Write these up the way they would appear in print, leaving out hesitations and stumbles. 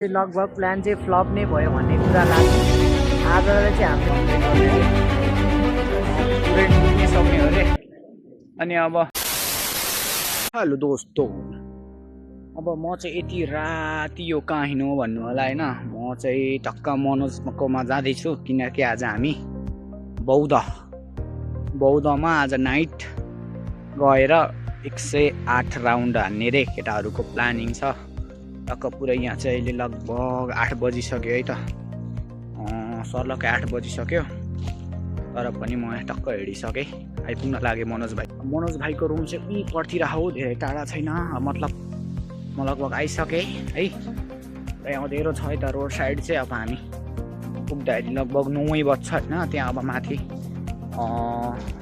लगभग प्लान चाहिँ फ्लप नै भयो भन्ने कुरा लाग्छ। आजलाई चाहिँ हामीले पुरै डुब्नै सक्ने हो रे। अनि अब हेलो दोस्तों, अब म चाहिँ यति राति यो कहाँ हिँड्नु भन्नु होला होइन। म चाहिँ टक्क मनोजकोमा जाँदैछु किनकि आज हामी बौद्धमा आज नाइट गएर 108 राउन्ड हान्ने रे केटाहरूको प्लानिङ छ। टक्क पुरै यहाँ चाहिँ अहिले लगभग 8 बजिसक्यो है त। सर्लकै 8 बजिसक्यो, तर पनि म यहाँ टक्क हिँडिसकेँ, आइपुग्न लागेँ मनोज भाइको रुम चाहिँ उही पर्तिर हो, धेरै टाढा छैन। मतलब म लगभग आइसकेँ है। र अँधेरो छ यता रोड साइड चाहिँ। अब हामी पुग्दाखेरि लगभग 9 बज्छ होइन। त्यहाँ अब माथि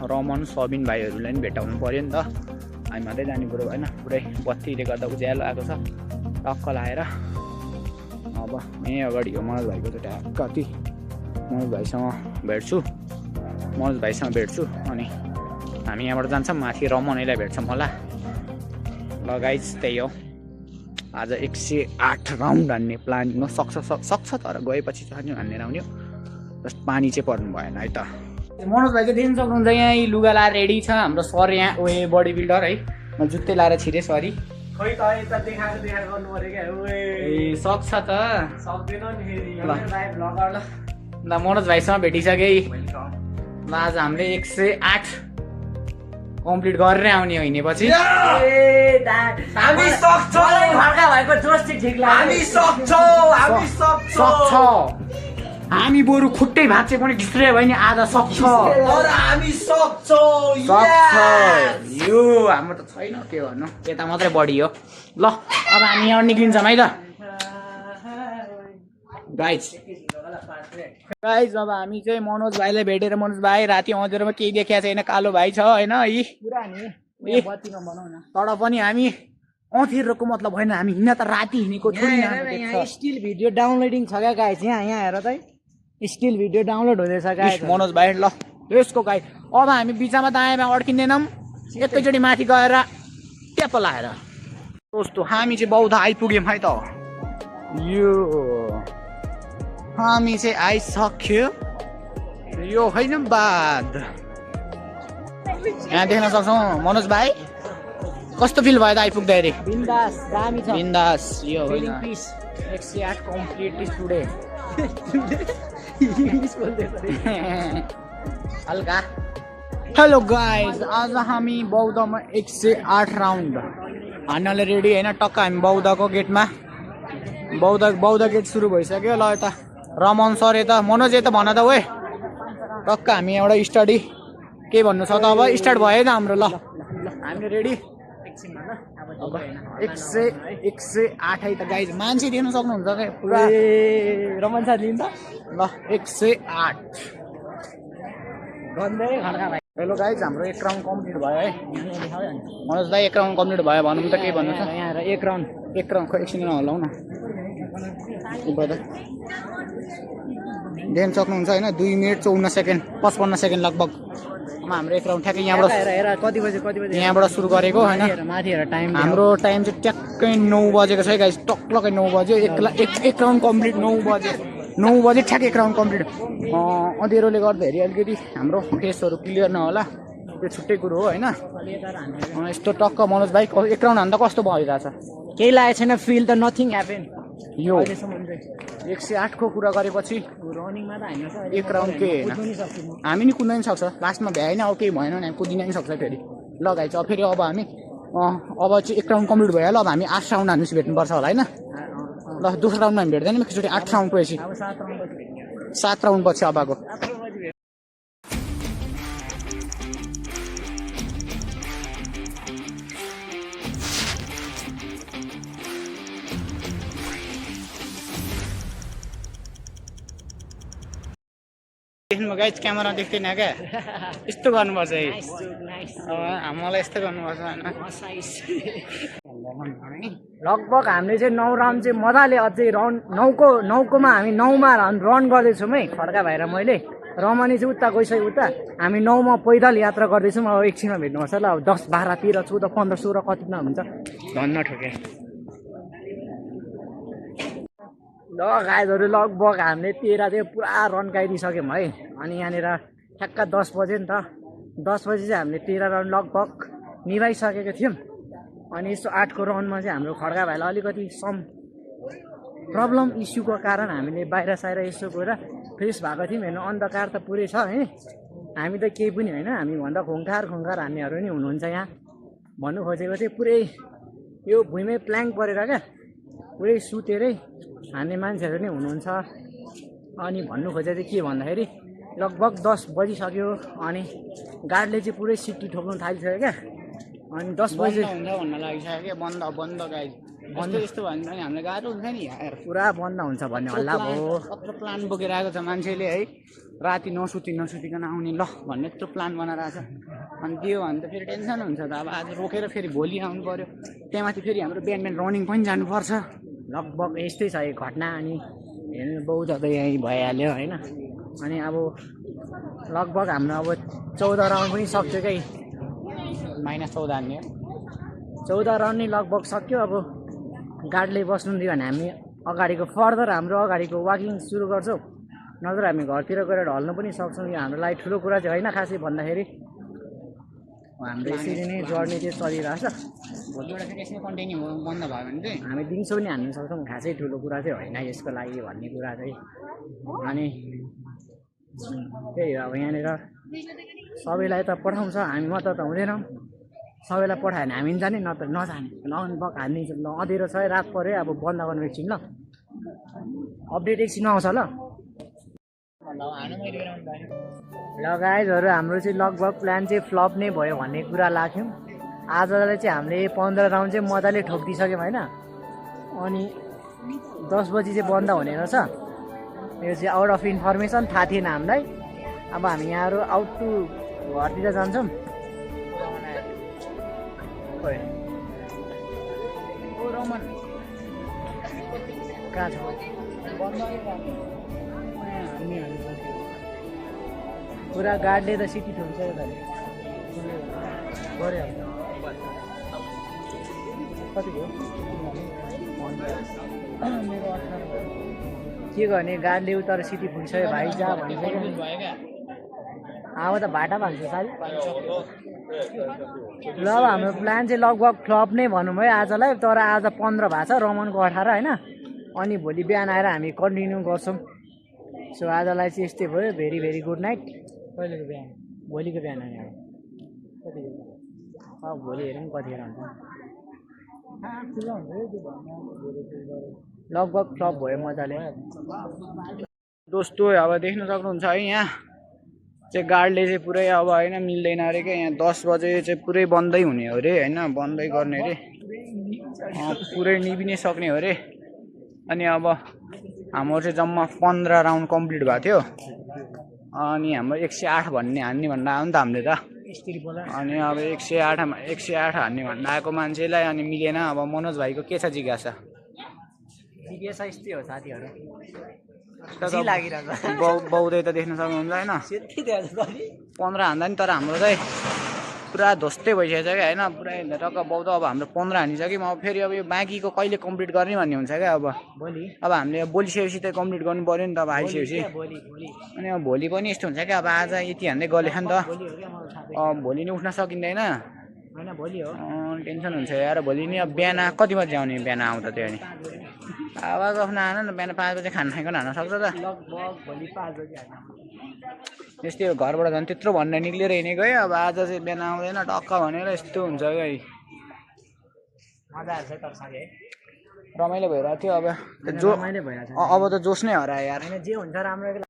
रमन सबिन भाइहरूलाई पनि भेटाउनु पऱ्यो नि त। हामी मात्रै जाने कुरो भएन, पुरै बत्तीले गर्दा उज्यालो आएको छ। टक्क लाएर अब यहीँ अगाडि हो मनोज भाइको त कति मनोज भाइसँग भेट्छु अनि हामी यहाँबाट जान्छौँ माथि रमनैलाई भेट्छौँ होला। लगाइज त्यही हो, आज 108 राउन्ड हान्ने प्लान सक्छ तर गएपछि चाहिँ हान्ने आउने हो। जस्ट पानी चाहिँ पर्नु भएन है त। मनोज भाइ चाहिँ देख्न सक्नुहुन्छ यहाँ लुगा लाएर रेडी छ हाम्रो सर यहाँ उयो बडी बिल्डर है। म जुत्तै लाएर छिरेँ सरी। खोइ त यता देखाएको गर्नु पर्यो क्या। ए सक्छ त, सक्दैन नि फेरि ल मनोज भाइसँग भेटिसकेँ। ल आज हामीले 108 कम्प्लिट गरेरै आउने हो हिँडेपछि। हामी सक्छौँ, भड्का भएको जोस चाहिँ ठिक लाग्यो। हामी सक्छौँ। हामी बरु खुट्टै भाँचे पनि डिस्ट्रे भयो नि आज सक्छ। तर हामी सक्छौँ। यो हाम्रो त छैन के भन्नु, यता मात्रै बढी हो। ल अब हामी यहाँ निक्लिन्छौँ है त गाइज। अब हामी चाहिँ मनोज भाइलाई भेटेर, मनोज भाइ राति अँधेरोमा केही देखिया छैन, कालो भाइ छ होइन तर पनि हामी अँधेरोको मतलब होइन, हामी हिँड्न त राति हिँडेको छोरी। स्टिल भिडियो डाउनलोडिङ छ क्या गाइस, यहाँ हेर त स्टिल भिडियो डाउनलोड हुँदैछ गाइस। मनोज भाइ ल यसको गाई। अब हामी बिचमा दायाँमा अड्किँदैनौँ, एकैचोटि माथि गएर ट्याप लाएर दोस्तो हामी चाहिँ बौद्ध आइपुग्यौँ है त। यो हामी चाहिँ आइसक्यो, यो होइन बाद। यहाँ देख्न सक्छौँ मनोज भाइ कस्तो फिल भयो त आइपुग्दाखेरि? बिन्दास दामी छ, बिन्दास। यो होइन 108 कम्प्लिट टुडे। हल्का। हेलो गाइज, आज हामी बौद्धमा 108 राउन्ड हान्नले रेडी होइन। टक्क हामी बौद्धको गेटमा, बौद्ध गेट सुरु भइसक्यो। ल यता रमन सर यता मनोज यता भन त ओए। टक्क हामी एउटा स्टडी के भन्नु छ त अब स्टार्ट भयो त हाम्रो। ल हामीले रेडी 108 है त गाइज। मान्छे देख्न सक्नुहुन्छ क्या पुरा रमन साथ लिन्छ ल 108 हेलो गाइज, हाम्रो 1 राउन्ड कम्प्लिट भयो है। मनोज भाइ 1 राउन्ड कम्प्लिट भयो भनौँ त के भन्नु छ? यहाँ 1 राउन्ड खै एकछिन नहलाउ न। देख्न सक्नुहुन्छ होइन 2 मिनट 54 सेकेन्ड 55 सेकेन्ड लगभग। अब हाम्रो 1 राउन्ड ठ्याक्कै यहाँबाट कति बजे यहाँबाट सुरु गरेको होइन। माथि हेर टाइम, हाम्रो टाइम चाहिँ ट्याक्कै 9 बजेको छ गाइस। टक्कै 9 बज्यो। एक राउन्ड कम्प्लिट 9 बजे ठ्याक्कै 1 राउन्ड कम्प्लिट। अँधेरोले गर्दाखेरि अलिकति हाम्रो फेसहरू क्लियर नहोला, त्यो छुट्टै कुरो हो होइन। यस्तो टक्क मनोज भाइ 1 राउन्ड हान्दा कस्तो भइरहेछ? केही लागेको छैन, फिल द नथिङ ह्यापेन। यो 108 को कुरा गरेपछि रनिङमा त होइन 1 राउन्ड के होइन, हामी नि कुद्न पनि सक्छ। लास्टमा भ्याएन अब केही भएन भने कुदिन पनि सक्छ फेरि। ल गाइस फेरि अब हामी अब चाहिँ 1 राउन्ड कम्प्लिट भयो। ल अब हामी 8 राउन्ड हान्नु भेट्नुपर्छ होला होइन। ल दोस्रो राउन्डमा हामी भेट्दैन एकचोटि 8 राउन्ड पछि 7 राउन्ड पछि अबको। देख्नु गाइस क्यामेरा देख्दैन क्या, यस्तो गर्नुपर्छ है। हामीलाई यस्तो गर्नुपर्छ होइन। लगभग हामीले चाहिँ 9 राउन्ड चाहिँ मजाले अझै राउन्ड 9कोमा हामी 9मा रन गर्दैछौँ है। खड्का भएर मैले रमनी चाहिँ उता गइसक्यो उता, हामी 9मा पैदल यात्रा गर्दैछौँ। अब एकछिनमा भेट्नुपर्छ ल। अब 10 12 13 14 15 16 कतिमा हुन्छ धन्न ठोके। ल गाइजहरू लगभग हामीले 13 चाहिँ पुरा रन गाइदिइसक्यौँ है। अनि यहाँनिर ठ्याक्क 10 बजे नि त 10 बजी चाहिँ हामीले 13 रन लगभग निभाइसकेको थियौँ। अनि यसो 8को राउन्डमा चाहिँ हाम्रो खड्का भाइलाई अलिकति सम प्रब्लम इस्युको कारण हामीले बाहिर साहिर यसो गएर फ्रेस भएको थियौँ। हेर्नु अन्धकार त पुरै छ है, हामी त केही पनि होइन, हामीभन्दा खुङ्खार हान्नेहरू नि हुनुहुन्छ यहाँ भन्नु खोजेको थिएँ। पुरै यो भुइँमै प्ल्याङ्क परेर क्या पुरै सुतेरै हान्ने मान्छेहरू नै हुनुहुन्छ। अनि भन्नु खोजेको चाहिँ के भन्दाखेरि लगभग 10 बजिसक्यो अनि गाडीले चाहिँ पुरै सिटी ठोक्नु थालिसक्यो क्या। अनि 10 बजी हुन्छ भन्न लागिसक्यो क्या, बन्द गाइज बन्द यस्तो भयो भने हामीलाई गाह्रो हुन्छ नि यार। पुरा बन्द हुन्छ भन्ने हल्ला भयो। कत्रो प्लान बोकेर आएको छ मान्छेले है, राति नसुतिकन आउने ल भन्ने यत्रो प्लान बनाएर आएको छ। अनि त्यो भने त फेरि टेन्सन हुन्छ त। अब आज रोकेर फेरि भोलि आउनु पऱ्यो, त्यहाँमाथि फेरि हाम्रो बिहान रनिङ पनि जानुपर्छ। लगभग यस्तै छ यो घटना। अनि हेर्नु बहुत त यहीँ भइहाल्यो होइन। अनि अब लगभग हाम्रो अब 14 राउन्ड पनि सक्यो क्या, -14 हान्ने 14 राउन्ड नै लगभग सक्यो। अब गाडीले बस्नु दियो भने हामी अगाडिको फर्दर हाम्रो अगाडिको वाकिङ सुरु गर्छौँ, नत्र हामी घरतिर गएर ढल्नु पनि सक्छौँ। यो हाम्रो लागि ठुलो कुरा चाहिँ होइन खासै भन्दाखेरि। हाम्रो यसरी नै जर्नी चाहिँ चलिरहेछ। भोलिबाट फेरि यसमा कन्टिन्यू बन्द भयो भने चाहिँ हामी दिउँसो पनि हान्नु सक्छौँ, खासै ठुलो कुरा चाहिँ होइन यसको लागि भन्ने कुरा चाहिँ। अनि त्यही हो, अब यहाँनिर सबैलाई त पठाउँछ, हामी मात्र त हुँदैनौँ। सबैलाई पठायो भने हामी जाने न त नजाने लगभग हानिदिन्छ। ल अँधेरो छ है, रात पऱ्यो, अब बन्द गर्नु एकछिन ल, अपडेट एकछिन आउँछ ल। ल गाइजहरू हाम्रो चाहिँ लगभग प्लान चाहिँ फ्लप नै भयो भन्ने कुरा लाग्थ्यो। आजलाई चाहिँ हामीले 15 राउन्ड चाहिँ मजाले ठोकिदिइसक्यौँ होइन। अनि 10 बजी चाहिँ बन्द हुने रहेछ। यो चाहिँ आउट अफ इन्फर्मेसन, थाहा थिएन हामीलाई। अब हामी यहाँहरू आउट टु घरतिर जान्छौँ। कहाँ छ पुरा गाडीले त सिटी ठुल्छ यो कति भयो के गर्ने, गाडीले उता सिटी फुल्छ भाइ जा भन्छ। अब त भाटा भान्छ साली। ल अब हाम्रो प्लान चाहिँ लगभग फ्लप नै भनौँ है आजलाई। तर आज 15 भएको छ, रमनको 18 होइन। अनि भोलि बिहान आएर हामी कन्टिन्यू गर्छौँ। सो आजलाई चाहिँ यस्तै भयो। Very very good night. कहिलेको बिहान? भोलिको बिहान आयो कति अब भोलि हेरौँ कतिखेर हुन्छ। लगभग फ्लप भयो मजाले। दोस्तो अब देख्न सक्नुहुन्छ है, यहाँ चाहिँ गाडीले चाहिँ पुरै अब होइन मिल्दैन अरे क्या। यहाँ 10 बजे चाहिँ पुरै बन्दै हुने हो अरे होइन, बन्दै गर्ने अरे, पुरै निभिनै सक्ने हो अरे। अनि अब हाम्रो चाहिँ जम्मा 15 राउन्ड कम्प्लिट भएको थियो। अनि हाम्रो 108 हान्ने भन्दा आयो नि त हामीले त। अनि अब 108 हान्ने भन्दा आएको मान्छेलाई अनि मिलेन। अब मनोज भाइको के छ जिज्ञासा? जिज्ञासा यस्तै हो साथीहरू, बहुतै त देख्न सक्नुहुन्छ होइन। 15 हान्दा नि, तर हाम्रो चाहिँ पुरा ध्वस्तै भइसकेको छ क्या होइन। पुरै टक्क बहुत। अब हाम्रो 15 हानिसक्यौँ। अब फेरि अब यो बाँकीको कहिले कम्प्लिट गर्ने भन्ने हुन्छ क्या। अब हामीले भोलिसकेपछि त कम्प्लिट गर्नु पऱ्यो नि त अब आइसकेपछि। अनि अब भोलि पनि यस्तो हुन्छ क्या। अब आज यति हान्दै गलेछ नि त, भोलि नै उठ्न सकिँदैन। टेन्सन हुन्छ यार। भोलि नि अब बिहान कति बजी आउने? बिहान आउँदा त्यो नि अब आफ्नो आएन न, बिहान 5 बजी खाना खाइकन हान्न सक्छ त। यस्तै हो, घरबाट झन् त्यत्रो भनेर निक्लेर हिँडेको है। अब आज चाहिँ बिहान आउँदैन टक्क भनेर यस्तो हुन्छ क्या। रमाइलो भइरहेको थियो। अब त जोस नै हरायो यार। जे हुन्छ राम्रो।